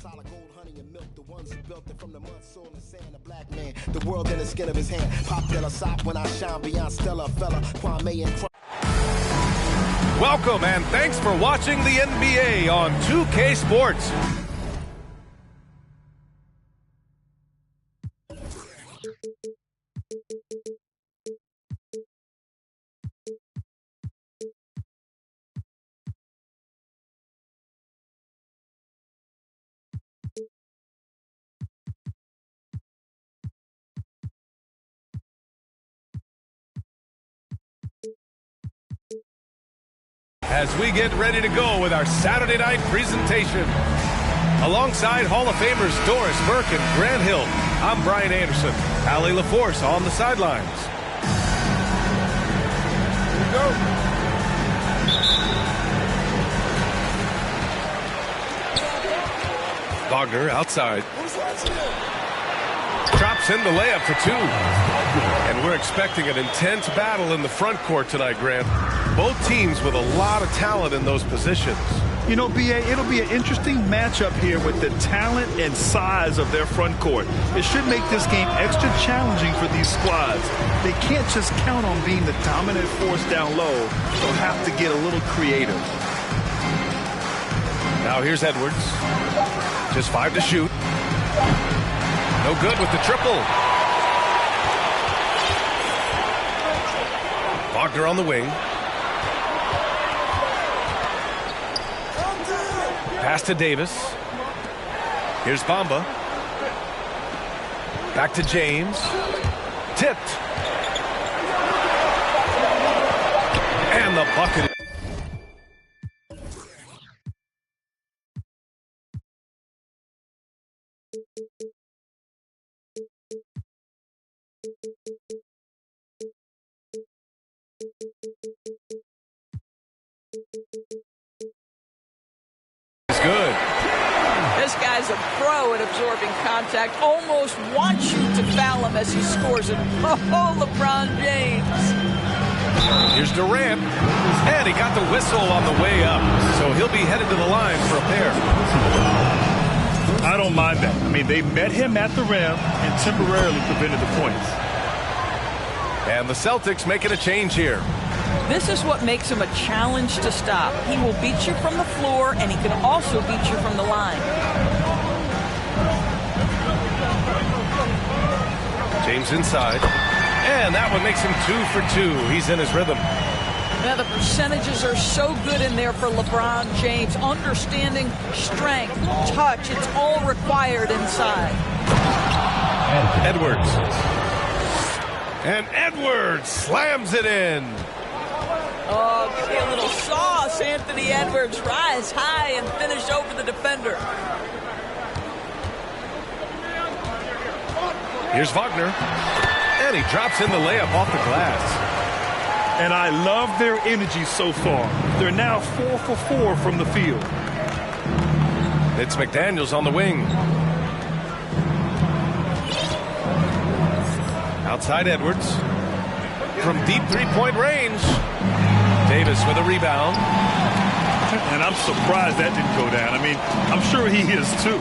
solid gold, honey, and milk. The ones who built it from the mud, soil, and sand. A black man, the world in the skin of his hand. Pop Della Sop when I shine beyond Stella, fella, Kwame and Welcome and thanks for watching the NBA on 2K Sports. As we get ready to go with our Saturday night presentation. Alongside Hall of Famers Doris Burke and Grant Hill, I'm Brian Anderson. Allie LaForce on the sidelines. Here we go. Wagner outside. Drops in the layup for two. And we're expecting an intense battle in the front court tonight, Grant. Both teams with a lot of talent in those positions. You know, B.A., it'll be an interesting matchup here with the talent and size of their front court. It should make this game extra challenging for these squads. They can't just count on being the dominant force down low. They'll have to get a little creative. Now here's Edwards. Just 5 to shoot. No good with the triple. Wagner on the wing. Pass to Davis. Here's Bamba. Back to James. Tipped. And the bucket. Good. This guy's a pro at absorbing contact. Almost wants you to foul him as he scores it. Oh, LeBron James. Here's Durant. And he got the whistle on the way up. So he'll be headed to the line for a pair. I don't mind that. I mean, they met him at the rim and temporarily prevented the points. And the Celtics making a change here. This is what makes him a challenge to stop. He will beat you from the floor, and he can also beat you from the line. James inside. And that one makes him 2 for 2. He's in his rhythm. Now, the percentages are so good in there for LeBron James. Understanding strength, touch, it's all required inside. Edwards. And Edwards slams it in. Oh, give me a little sauce. Anthony Edwards rise high and finish over the defender. Here's Wagner. And he drops in the layup off the glass. And I love their energy so far. They're now 4 for 4 from the field. It's McDaniels on the wing. Outside Edwards. From deep three-point range. Davis with a rebound. And I'm surprised that didn't go down. I mean, I'm sure he is too.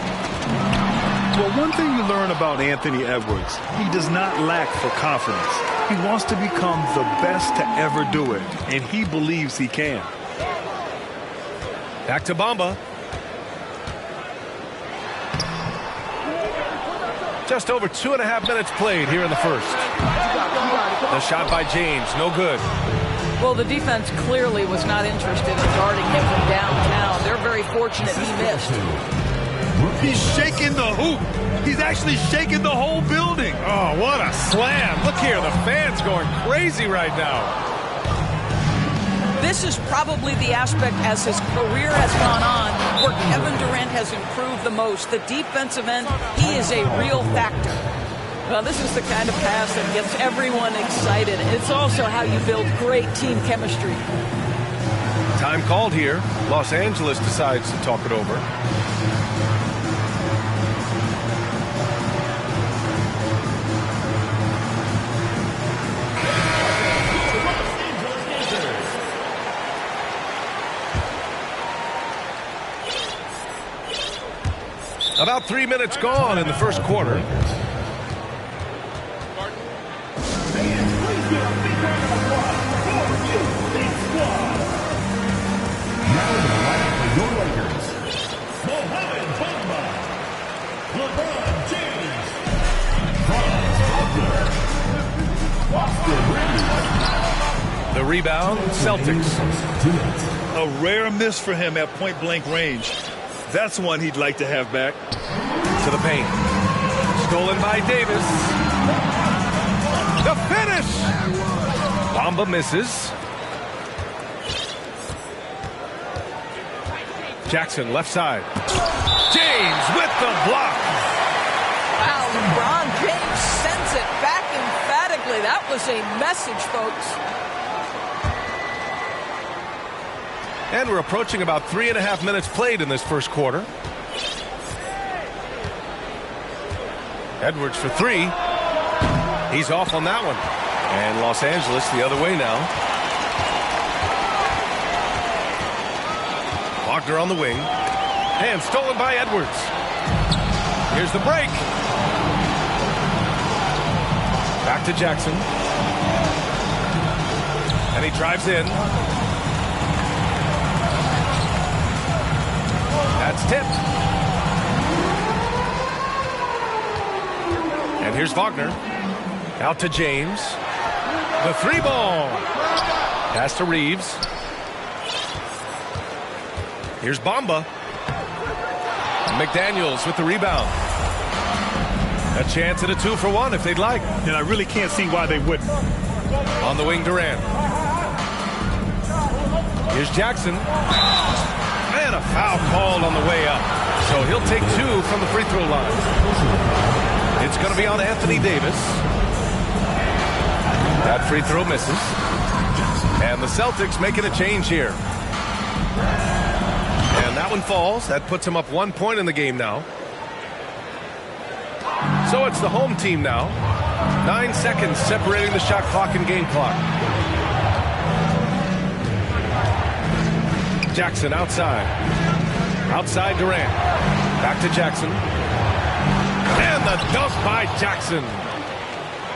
Well, one thing you learn about Anthony Edwards, he does not lack for confidence. He wants to become the best to ever do it, and he believes he can. Back to Bamba. Just over 2.5 minutes played here in the first. The shot by James, no good. Well, the defense clearly was not interested in guarding him from downtown. They're very fortunate he missed. He's shaking the hoop. He's actually shaking the whole building. Oh, what a slam. Look here, the fans going crazy right now. This is probably the aspect as his career has gone on where Kevin Durant has improved the most. The defensive end, he is a real factor. Well, this is the kind of pass that gets everyone excited. It's also how you build great team chemistry. Time called here. Los Angeles decides to talk it over. About 3 minutes gone in the first quarter. Now in the lineup for your Lakers, Mohamed Bamba, LeBron James, Franz Wagner, Boston Reed. The rebound, Celtics. A rare miss for him at point-blank range. That's one he'd like to have back. To the paint. Stolen by Davis. The finish! Bamba misses. Jackson, left side. James with the block. Wow, LeBron James sends it back emphatically. That was a message, folks. And we're approaching about 3.5 minutes played in this first quarter. Edwards for three. He's off on that one. And Los Angeles the other way now. Wagner on the wing. And stolen by Edwards. Here's the break. Back to Jackson. And he drives in. That's tipped. And here's Wagner. Out to James. The three ball. Pass to Reeves. Here's Bamba. McDaniels with the rebound. A chance at a 2-for-1 if they'd like. And I really can't see why they wouldn't. On the wing, Durant. Here's Jackson. And a foul called on the way up. So he'll take two from the free throw line. It's going to be on Anthony Davis. That free throw misses. And the Celtics making a change here. And that one falls. That puts him up 1 point in the game now. So it's the home team now. 9 seconds separating the shot clock and game clock. Jackson outside. Outside Durant. Back to Jackson. And the dunk by Jackson.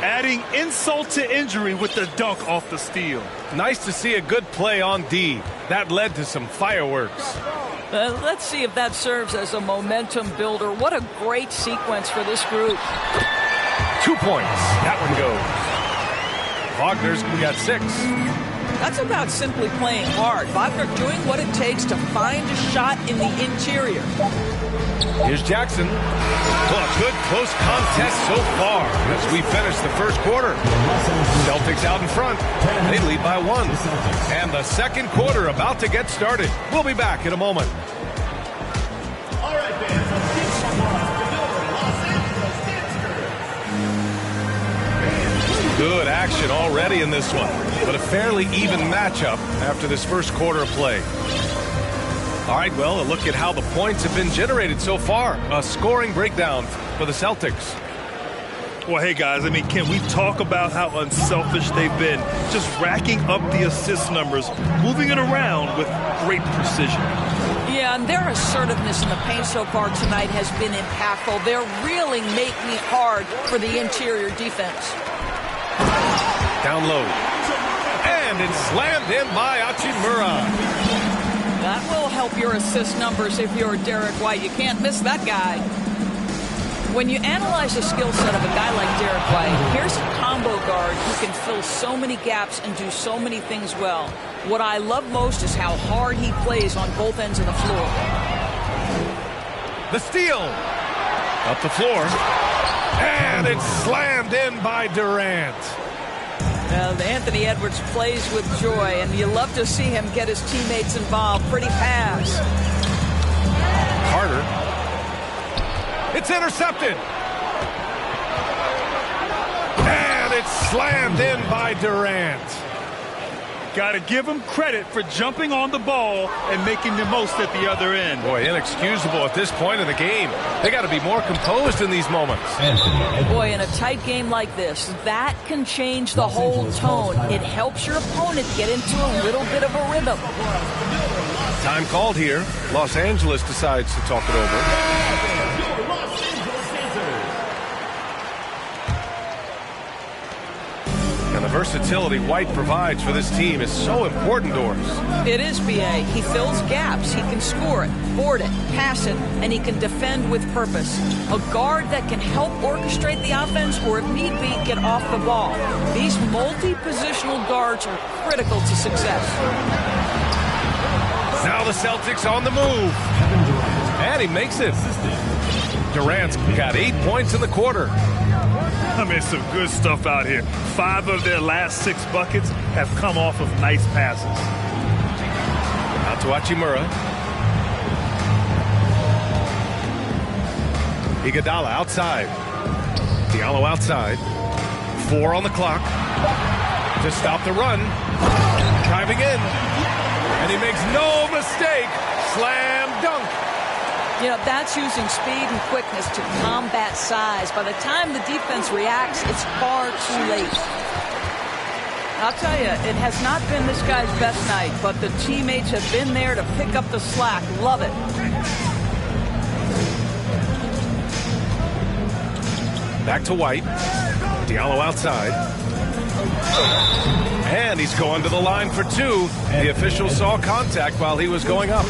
Adding insult to injury with the dunk off the steal. Nice to see a good play on D. That led to some fireworks. Let's see if that serves as a momentum builder. What a great sequence for this group. 2 points. That one goes. Wagner's got 6. That's about simply playing hard. Wagner doing what it takes to find a shot in the interior. Here's Jackson. Well, a good close contest so far as we finish the first quarter. Celtics out in front. They lead by 1. And the second quarter about to get started. We'll be back in a moment. All right, fans, let's get some Los Angeles dance. Good action already in this one, but a fairly even matchup after this first quarter of play. All right, well, a look at how the points have been generated so far. A scoring breakdown for the Celtics. Well, hey, guys, I mean, can we talk about how unselfish they've been? Just racking up the assist numbers, moving it around with great precision. Yeah, and their assertiveness in the paint so far tonight has been impactful. They're really making it hard for the interior defense. Down low. And it's slammed in by Hachimura. That will help your assist numbers if you're Derek White. You can't miss that guy. When you analyze the skill set of a guy like Derek White, here's a combo guard who can fill so many gaps and do so many things well. What I love most is how hard he plays on both ends of the floor. The steal. Up the floor. And it's slammed in by Durant. Well, Anthony Edwards plays with joy, and you love to see him get his teammates involved. Pretty pass. Carter. It's intercepted. And it's slammed in by Durant. Got to give him credit for jumping on the ball and making the most at the other end. Boy, inexcusable at this point in the game. They got to be more composed in these moments. Boy, in a tight game like this, that can change the whole tone. It helps your opponent get into a little bit of a rhythm. Time called here. Los Angeles decides to talk it over. versatility White provides for this team is so important to us. It is, B.A. He fills gaps. He can score it, board it, pass it, and he can defend with purpose. A guard that can help orchestrate the offense or, if need be, get off the ball. These multi-positional guards are critical to success. Now the Celtics on the move. And he makes it. Durant's got 8 points in the quarter. I mean, some good stuff out here. 5 of their last 6 buckets have come off of nice passes. Out to Hachimura. Iguodala outside. Diallo outside. 4 on the clock. To stop the run. Driving in. And he makes no mistake. Slam dunk. You know, that's using speed and quickness to combat size. By the time the defense reacts, it's far too late. I'll tell you, it has not been this guy's best night, but the teammates have been there to pick up the slack. Love it. Back to White. Diallo outside. And he's going to the line for 2. The official saw contact while he was going up.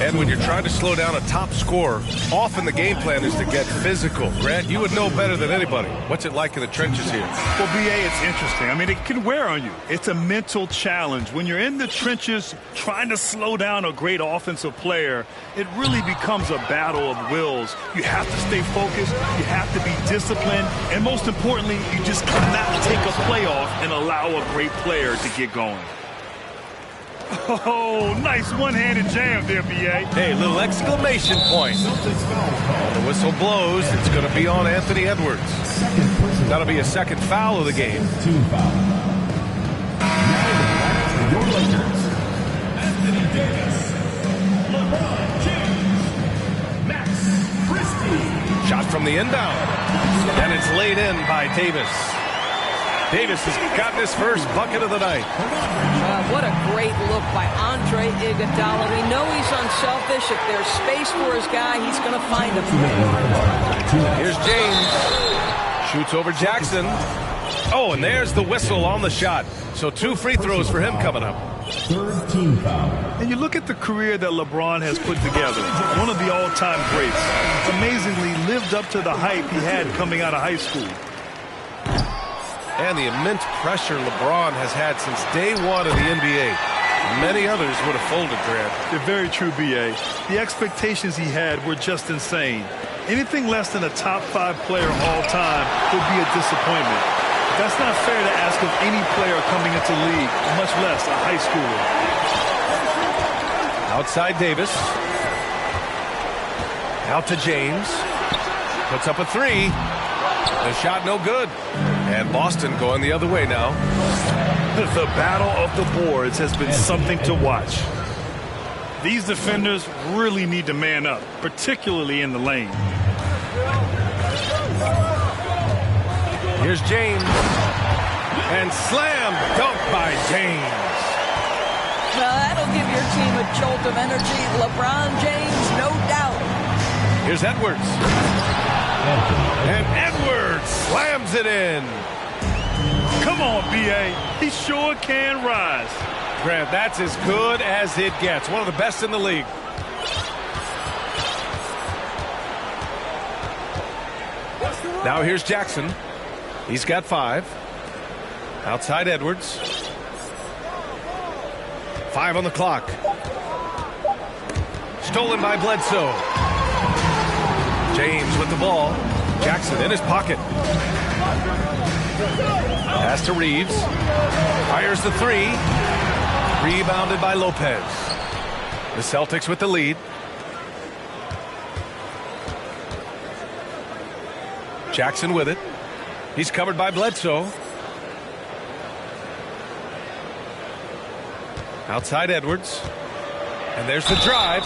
And when you're trying to slow down a top scorer, often the game plan is to get physical. Grant, you would know better than anybody. What's it like in the trenches here? Well, B.A., it's interesting. I mean, it can wear on you. It's a mental challenge. When you're in the trenches trying to slow down a great offensive player, it really becomes a battle of wills. You have to stay focused. You have to be disciplined. And most importantly, you just cannot take a play off and allow a great player to get going. Oh, nice one-handed jam there, B.A. Hey, little exclamation point. The whistle blows. It's going to be on Anthony Edwards. That'll be a second foul of the game. Team foul. Your Lakers, Anthony Davis, LeBron James, Max Christie. Shot from the inbound. And it's laid in by Davis. Davis has gotten his first bucket of the night. What a great look by Andre Iguodala. We know he's unselfish. If there's space for his guy, he's going to find him. Here's James. Shoots over Jackson. Oh, and there's the whistle on the shot. So 2 free throws for him coming up. Third team foul. And you look at the career that LeBron has put together. One of the all-time greats. Amazingly lived up to the hype he had coming out of high school. And the immense pressure LeBron has had since day 1 of the NBA. Many others would have folded, Grant. They're very true, B.A. The expectations he had were just insane. Anything less than a top 5 player all time would be a disappointment. That's not fair to ask of any player coming into the league, much less a high schooler. Outside Davis. Out to James. Puts up a 3. The shot no good. And Boston going the other way now. The battle of the boards has been something to watch. These defenders really need to man up, particularly in the lane. Here's James. And slam dunk by James. Well, that'll give your team a jolt of energy. LeBron James, no doubt. Here's Edwards. And Edwards slams it in. Come on, B.A. He sure can rise. Grant, that's as good as it gets. One of the best in the league. Now here's Jackson. He's got 5. Outside Edwards. 5 on the clock. Stolen by Bledsoe. James with the ball. Jackson in his pocket. Pass to Reeves. Fires the 3. Rebounded by Lopez. The Celtics with the lead. Jackson with it. He's covered by Bledsoe. Outside Edwards. And there's the drive.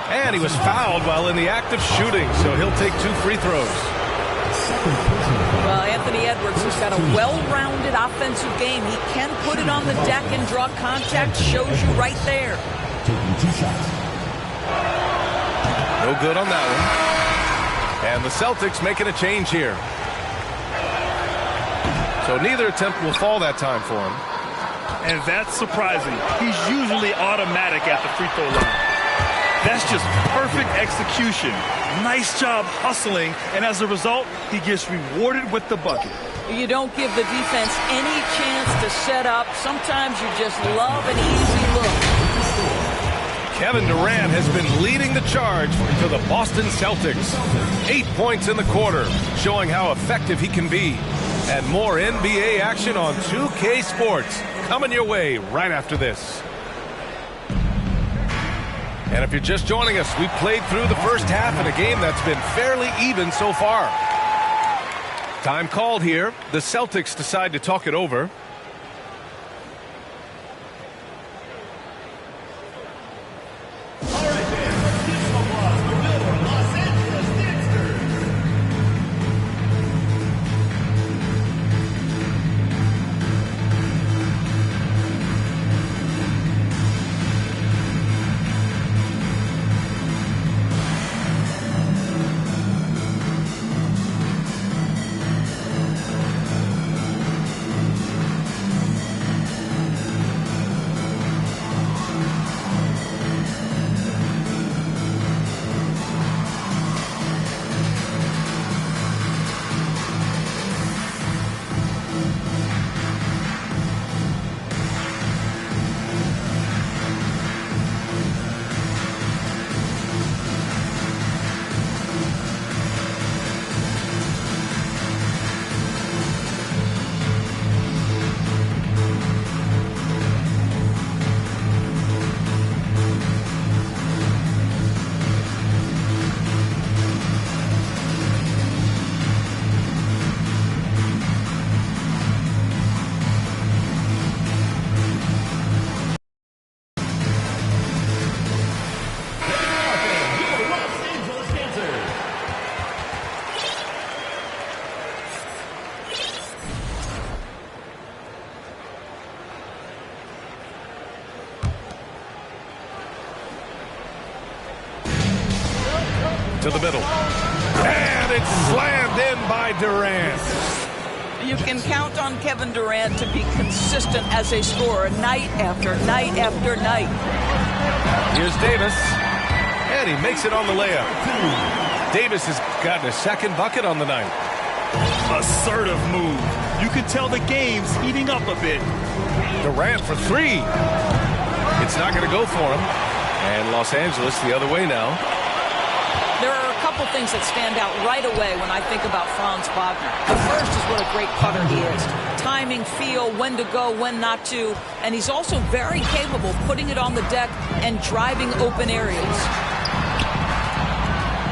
And he was fouled while in the act of shooting, so he'll take 2 free throws. Well, Anthony Edwards has got a well-rounded offensive game. He can put it on the deck and draw contact. Shows you right there. Taking 2 shots. No good on that one. And the Celtics making a change here. So neither attempt will fall that time for him. And that's surprising. He's usually automatic at the free throw line. That's just perfect execution. Nice job hustling, and as a result, he gets rewarded with the bucket. You don't give the defense any chance to set up. Sometimes you just love an easy look. Kevin Durant has been leading the charge for the Boston Celtics. 8 points in the quarter, showing how effective he can be. And more NBA action on 2K Sports coming your way right after this. And if you're just joining us, we played through the first half in a game that's been fairly even so far. Time called here. The Celtics decide to talk it over. To the middle. And it's slammed in by Durant. You can count on Kevin Durant to be consistent as a scorer night after night after night. Here's Davis. And he makes it on the layup. Davis has gotten his second bucket on the night. Assertive move. You can tell the game's heating up a bit. Durant for three. It's not going to go for him. And Los Angeles the other way now. There are a couple things that stand out right away when I think about Franz Wagner. The first is what a great putter he is. Timing, feel, when to go, when not to. And he's also very capable of putting it on the deck and driving open areas.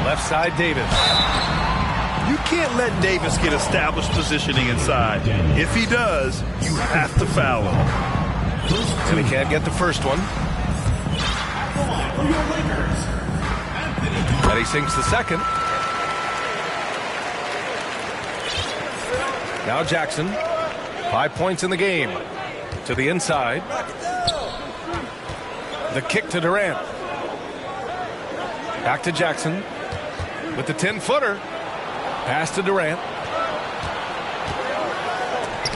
Left side, Davis. You can't let Davis get established positioning inside. If he does, you have to foul him. And he can't get the first one. And he sinks the second. Now Jackson. 5 points in the game. To the inside. The kick to Durant. Back to Jackson. With the 10-footer. Pass to Durant.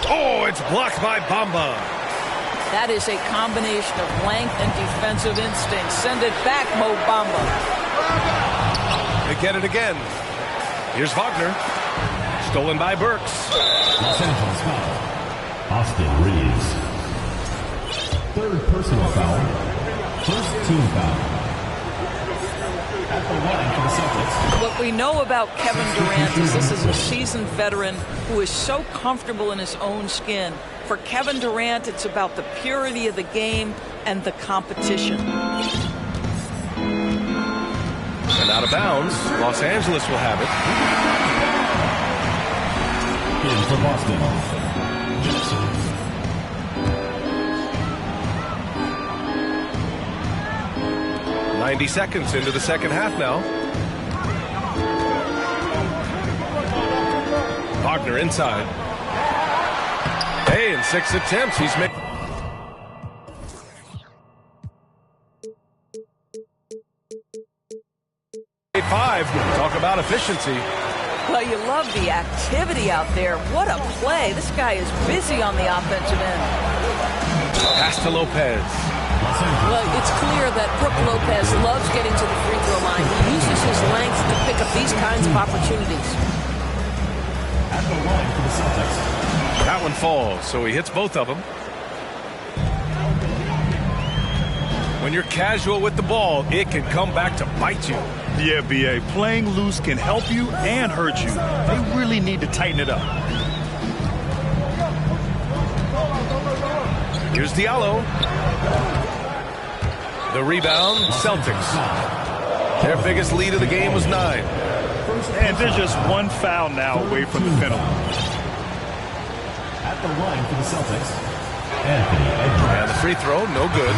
Oh, it's blocked by Bamba. That is a combination of length and defensive instinct. Send it back, Mo Bamba. They get it again. Here's Wagner. Stolen by Burks. Los Angeles foul. Austin Reeves. Third personal foul. First team foul. At the line for the Celtics. What we know about Kevin Durant is this is a seasoned veteran who is so comfortable in his own skin. For Kevin Durant, it's about the purity of the game and the competition. And out of bounds, Los Angeles will have it. In for Boston. Jackson. 90 seconds into the second half now. Wagner inside. Hey, in 6 attempts, he's made 5. Talk about efficiency. Well, you love the activity out there. What a play. This guy is busy on the offensive end. Pass to Lopez. Well, it's clear that Brook Lopez loves getting to the free throw line. He uses his length to pick up these kinds of opportunities. At the line for the Celtics. That one falls, so he hits both of them. When you're casual with the ball, it can come back to bite you. Yeah, B.A., playing loose can help you and hurt you. They really need to tighten it up. Here's Diallo. The rebound, Celtics. Their biggest lead of the game was 9. And they're just one foul now away from the penalty. At the line for the Celtics, Anthony Edwards. And the free throw, no good.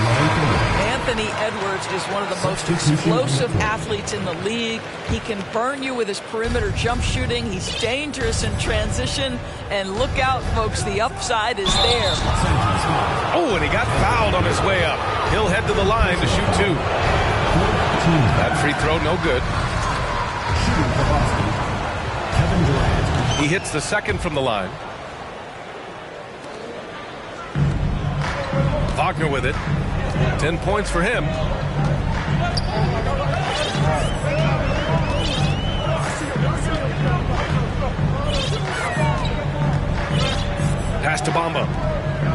Anthony Edwards is one of the most explosive athletes in the league. He can burn you with his perimeter jump shooting. He's dangerous in transition. And look out, folks, the upside is there. Oh, and he got fouled on his way up. He'll head to the line to shoot 2. That free throw, no good. Shooting for Boston, Kevin Durant. He hits the second from the line. Wagner with it. 10 points for him. Pass to Bamba.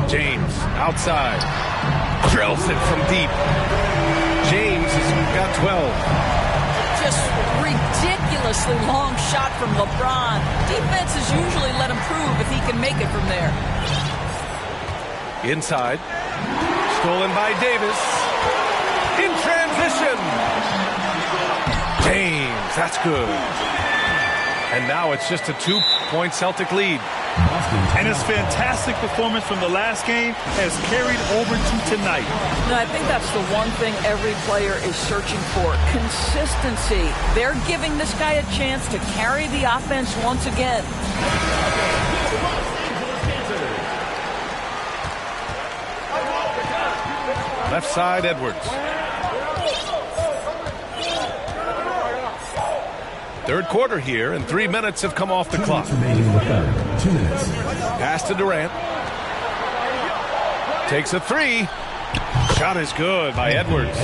James outside. Drills it from deep. James has got 12. Just ridiculously long shot from LeBron. Defenses usually let him prove if he can make it from there. Inside. Stolen by Davis. In transition. James, that's good. And now it's just a 2-point Celtic lead. And his fantastic performance from the last game has carried over to tonight. No, I think that's the one thing every player is searching for. Consistency. They're giving this guy a chance to carry the offense once again. Left side, Edwards. Third quarter here, and 3 minutes have come off the clock. Remaining in the third. 2 minutes. Pass to Durant. Takes a 3. Shot is good by Edwards.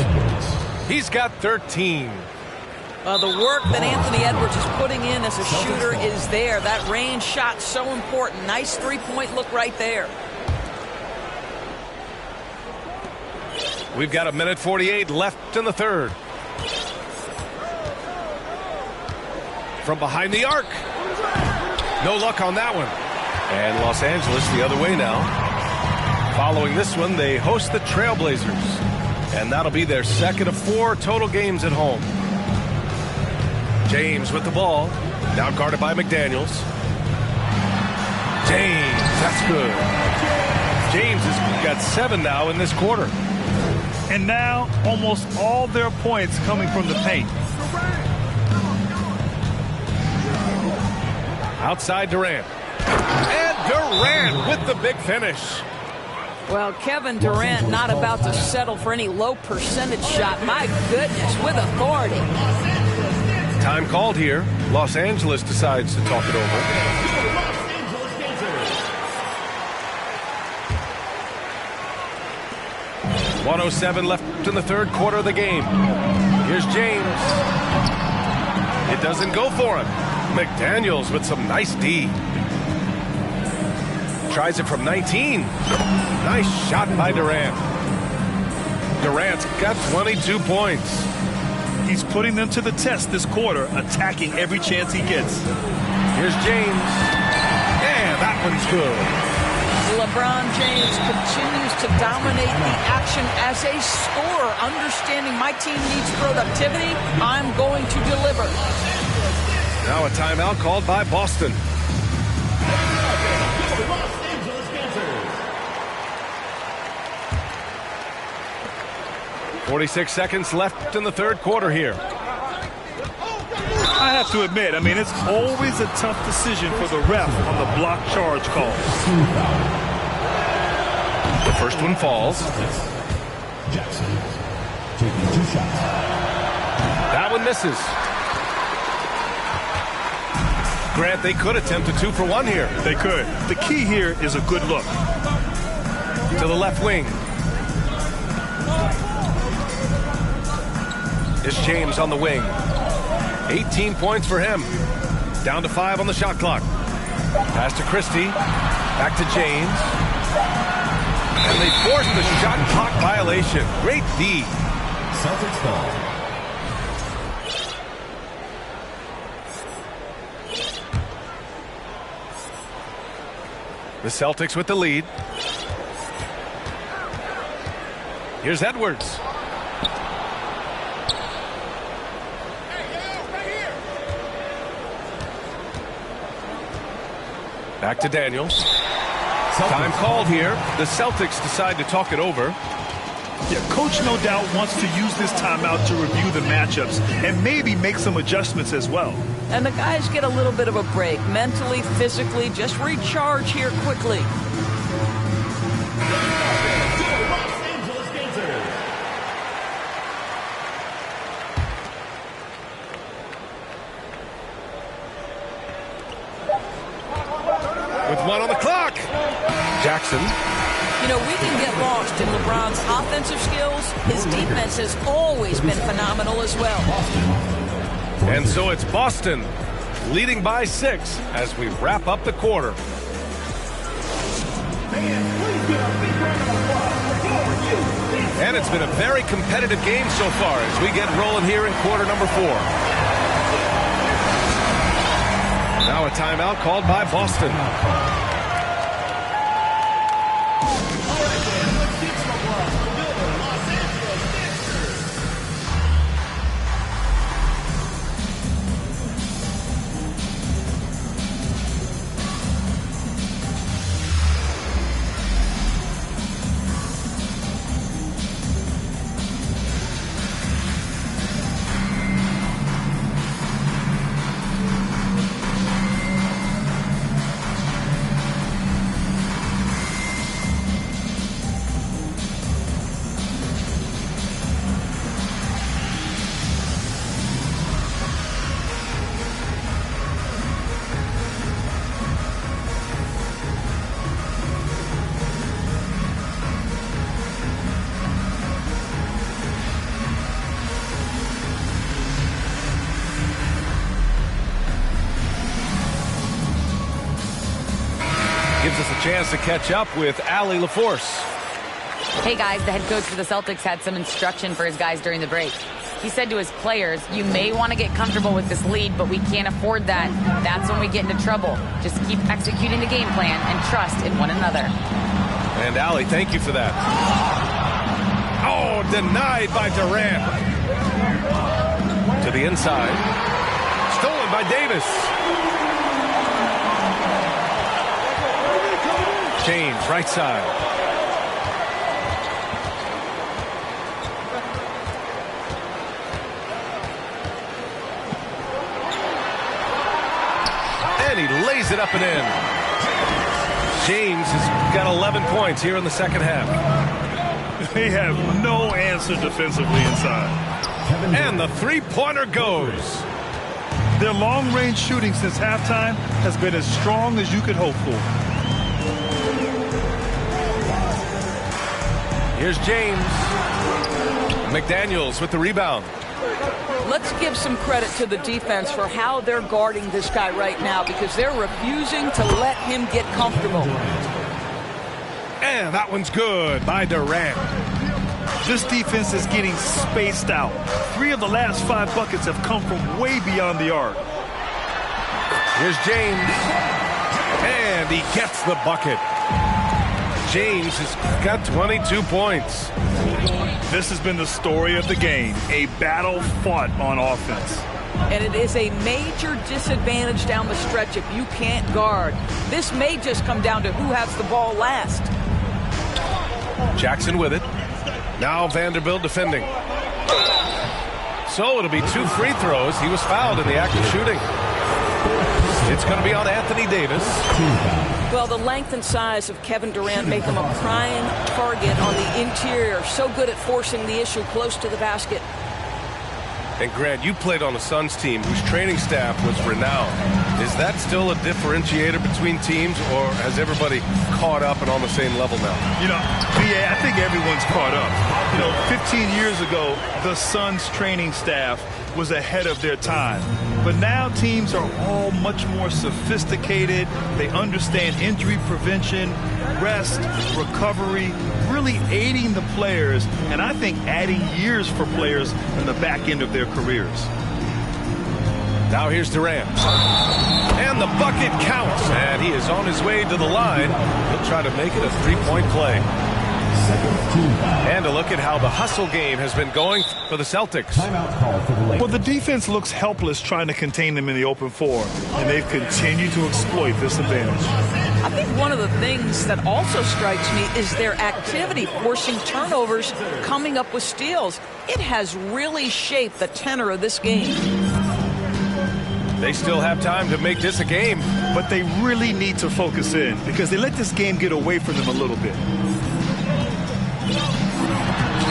He's got 13. The work that Anthony Edwards is putting in as a shooter is there. That range shot so important. Nice three-point look right there. We've got 1:48 left in the third. From behind the arc. No luck on that one. And Los Angeles the other way now. Following this one, they host the Trailblazers. And that'll be their second of 4 total games at home. James with the ball. Now guarded by McDaniels. James, that's good. James has got 7 now in this quarter. And now almost all their points coming from the paint. Outside Durant. And Durant with the big finish. Well, Kevin Durant not about to settle for any low percentage shot. My goodness, with authority. Time called here. Los Angeles decides to talk it over. 1:07 left in the third quarter of the game. Here's James. It doesn't go for him. McDaniels with some nice D. Tries it from 19. Nice shot by Durant. Durant's got 22 points. He's putting them to the test this quarter, attacking every chance he gets. Here's James. And that one's good. LeBron James continues to dominate the action as a scorer, understanding my team needs productivity. I'm going to deliver. Now a timeout called by Boston. .46 seconds left in the third quarter here. I have to admit, it's always a tough decision for the ref on the block charge call. The first one falls. Jackson taking 2 shots. That one misses. Grant, they could attempt a 2 for 1 here. They could. The key here is a good look. To the left wing. It's James on the wing. 18 points for him. Down to 5 on the shot clock. Pass to Christie. Back to James. And they force the shot clock violation. Great D. Celtics ball. The Celtics with the lead. Here's Edwards. Back to Daniels. Time called here. The Celtics decide to talk it over. Yeah, coach no doubt wants to use this timeout to review the matchups and maybe make some adjustments as well. And the guys get a little bit of a break, mentally, physically, just recharge here quickly. With 1 on the clock. Jackson. You know, we can get lost in LeBron's offensive skills. His defense has always been phenomenal as well. And so it's Boston leading by 6 as we wrap up the quarter. And it's been a very competitive game so far as we get rolling here in quarter number 4. Now a timeout called by Boston. Gives us a chance to catch up with Allie LaForce. Hey guys, the head coach for the Celtics had some instruction for his guys during the break. He said to his players, you may want to get comfortable with this lead, but we can't afford that. That's when we get into trouble. Just keep executing the game plan and trust in one another. And Allie, thank you for that. Oh, denied by Durant. To the inside. Stolen by Davis. James, right side. And he lays it up and in. James has got 11 points here in the second half. They have no answer defensively inside. And the three-pointer goes. Their long-range shooting since halftime has been as strong as you could hope for. Here's James. McDaniels with the rebound. Let's give some credit to the defense for how they're guarding this guy right now because they're refusing to let him get comfortable. And that one's good by Durant. This defense is getting spaced out. 3 of the last 5 buckets have come from way beyond the arc. Here's James. And he gets the bucket. James has got 22 points. This has been the story of the game, a battle fought on offense. And it is a major disadvantage down the stretch if you can't guard. This may just come down to who has the ball last. Jackson with it. Now Vanderbilt defending. So it'll be 2 free throws. He was fouled in the act of shooting. It's going to be on Anthony Davis. Well, the length and size of Kevin Durant make him a prime target on the interior. So good at forcing the issue close to the basket. And Grant, you played on a Suns team whose training staff was renowned. Is that still a differentiator between teams, or has everybody caught up and on the same level now? You know, BA, I think everyone's caught up. You know, 15 years ago, the Suns training staff was ahead of their time. But now teams are all much more sophisticated. They understand injury prevention, rest, recovery, really aiding the players, and I think adding years for players in the back end of their careers. Now here's Durant. And the bucket counts. And he is on his way to the line. He'll try to make it a three-point play. And a look at how the hustle game has been going for the Celtics. Well, the defense looks helpless trying to contain them in the open floor, and they've continued to exploit this advantage. I think one of the things that also strikes me is their activity, forcing turnovers, coming up with steals. It has really shaped the tenor of this game. They still have time to make this a game. But they really need to focus in because they let this game get away from them a little bit.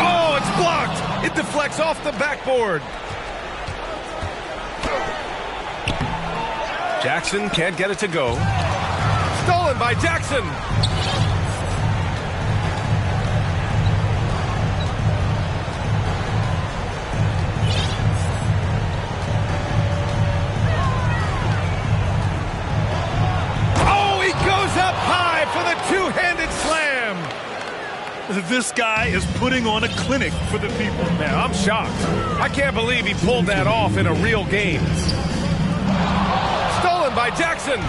Oh, it's blocked. It deflects off the backboard. Jackson can't get it to go. Stolen by Jackson. Oh, he goes up high for the two-handed slam. This guy is putting on a clinic for the people. Man, I'm shocked. I can't believe he pulled that off in a real game. Stolen by Jackson.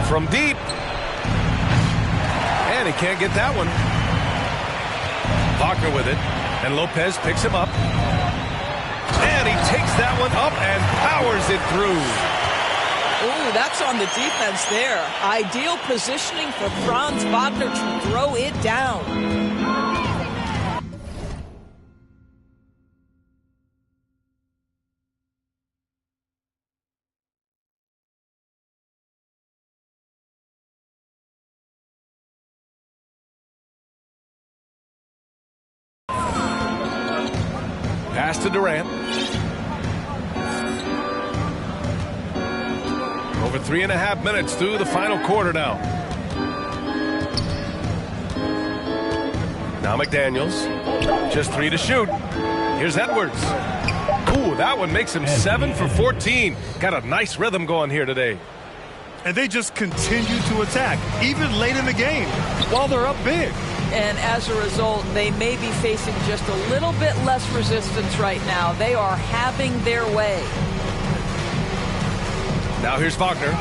From deep. And he can't get that one. Wagner with it. And Lopez picks him up. And he takes that one up and powers it through. Ooh, that's on the defense there. Ideal positioning for Franz Wagner to throw it down. Pass to Durant. Over 3.5 minutes through the final quarter now. Now McDaniels. Just 3 to shoot. Here's Edwards. Ooh, that one makes him 7 for 14. Got a nice rhythm going here today. And they just continue to attack, even late in the game, while they're up big. And as a result, they may be facing just a little bit less resistance right now. They are having their way. Now here's Wagner.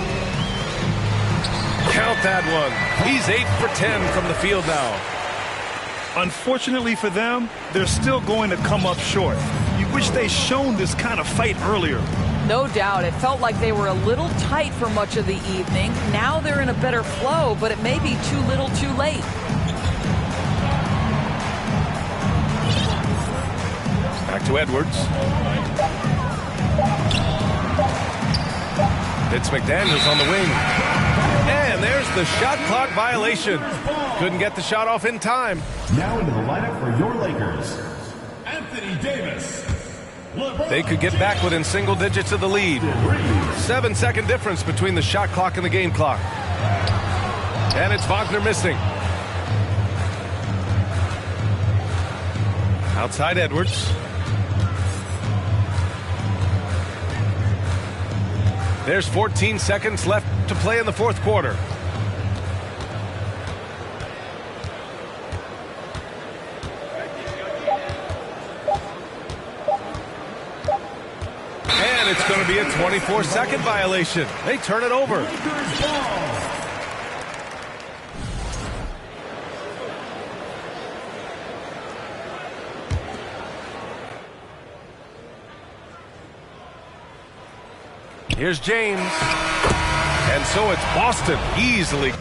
Count that one. He's 8 for 10 from the field now. Unfortunately for them, they're still going to come up short. You wish they'd shown this kind of fight earlier. No doubt. It felt like they were a little tight for much of the evening. Now they're in a better flow, but it may be too little too late. Back to Edwards. It's McDaniels on the wing. And there's the shot clock violation. Couldn't get the shot off in time. Now into the lineup for your Lakers, Anthony Davis. They could get back within single digits of the lead. 7-second difference between the shot clock and the game clock. And it's Wagner missing. Outside Edwards. There's 14 seconds left to play in the fourth quarter. And it's going to be a 24-second violation. They turn it over. Here's James. And so it's Boston easily